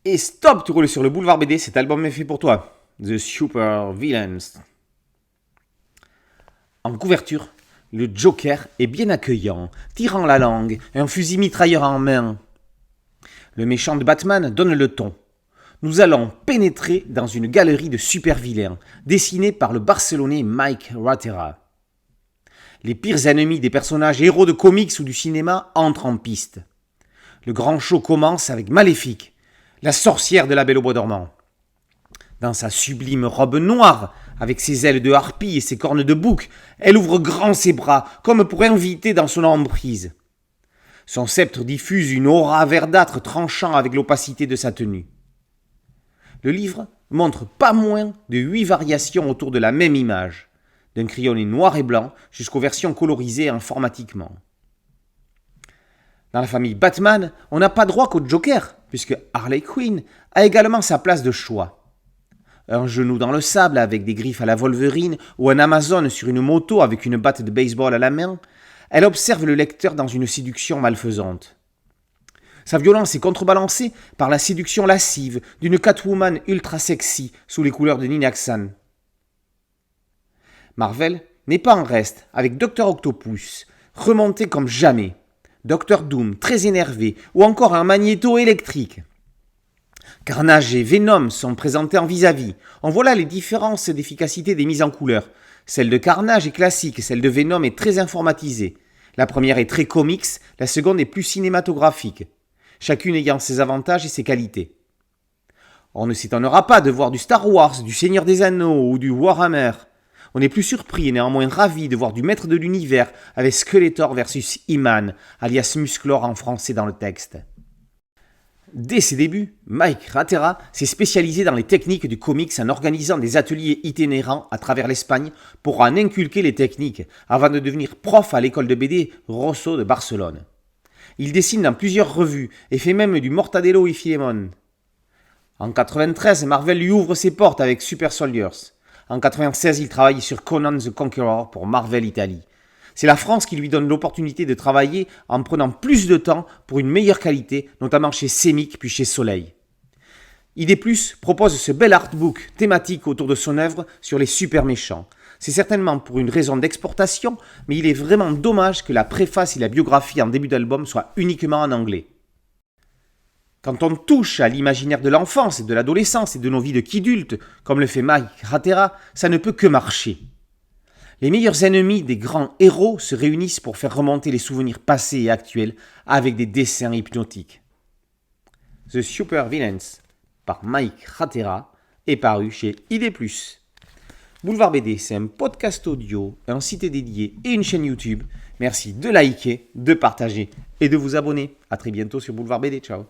Et stop, tu roules sur le boulevard BD, cet album est fait pour toi. The Super Villains. En couverture, le Joker est bien accueillant, tirant la langue, un fusil mitrailleur en main. Le méchant de Batman donne le ton. Nous allons pénétrer dans une galerie de super vilains, dessinée par le Barcelonais Mike Ratera. Les pires ennemis des personnages héros de comics ou du cinéma entrent en piste. Le grand show commence avec Maléfique, la sorcière de la Belle au bois dormant. Dans sa sublime robe noire, avec ses ailes de harpie et ses cornes de bouc, elle ouvre grand ses bras, comme pour inviter dans son emprise. Son sceptre diffuse une aura verdâtre tranchant avec l'opacité de sa tenue. Le livre montre pas moins de 8 variations autour de la même image, d'un crayonné noir et blanc jusqu'aux versions colorisées informatiquement. Dans la famille Batman, on n'a pas droit qu'au Joker, puisque Harley Quinn a également sa place de choix. Un genou dans le sable avec des griffes à la Wolverine ou un Amazon sur une moto avec une batte de baseball à la main, elle observe le lecteur dans une séduction malfaisante. Sa violence est contrebalancée par la séduction lascive d'une Catwoman ultra sexy sous les couleurs de Nina Khan. Marvel n'est pas en reste avec Dr Octopus, remonté comme jamais, Dr Doom très énervé ou encore un Magneto électrique. Carnage et Venom sont présentés en vis-à-vis. On voit là les différences d'efficacité des mises en couleur. Celle de Carnage est classique, celle de Venom est très informatisée. La première est très comics, la seconde est plus cinématographique, chacune ayant ses avantages et ses qualités. On ne s'étonnera pas de voir du Star Wars, du Seigneur des Anneaux ou du Warhammer. On est plus surpris et néanmoins ravi de voir du Maître de l'Univers avec Skeletor versus He-Man, alias Musclor en français dans le texte. Dès ses débuts, Mike Ratera s'est spécialisé dans les techniques du comics en organisant des ateliers itinérants à travers l'Espagne pour en inculquer les techniques, avant de devenir prof à l'école de BD Rosso de Barcelone. Il dessine dans plusieurs revues et fait même du Mortadelo y Filemón. En 1993, Marvel lui ouvre ses portes avec Super Soldiers. En 1996, il travaille sur Conan the Conqueror pour Marvel Italie. C'est la France qui lui donne l'opportunité de travailler en prenant plus de temps pour une meilleure qualité, notamment chez Semic puis chez Soleil. ID+ propose ce bel artbook thématique autour de son œuvre sur les super méchants. C'est certainement pour une raison d'exportation, mais il est vraiment dommage que la préface et la biographie en début d'album soient uniquement en anglais. Quand on touche à l'imaginaire de l'enfance et de l'adolescence et de nos vies de kidultes, comme le fait Mike Ratera, ça ne peut que marcher. Les meilleurs ennemis des grands héros se réunissent pour faire remonter les souvenirs passés et actuels avec des dessins hypnotiques. The Super Villains par Mike Ratera est paru chez ID+. Boulevard BD, c'est un podcast audio, un site dédié et une chaîne YouTube. Merci de liker, de partager et de vous abonner. A très bientôt sur Boulevard BD. Ciao.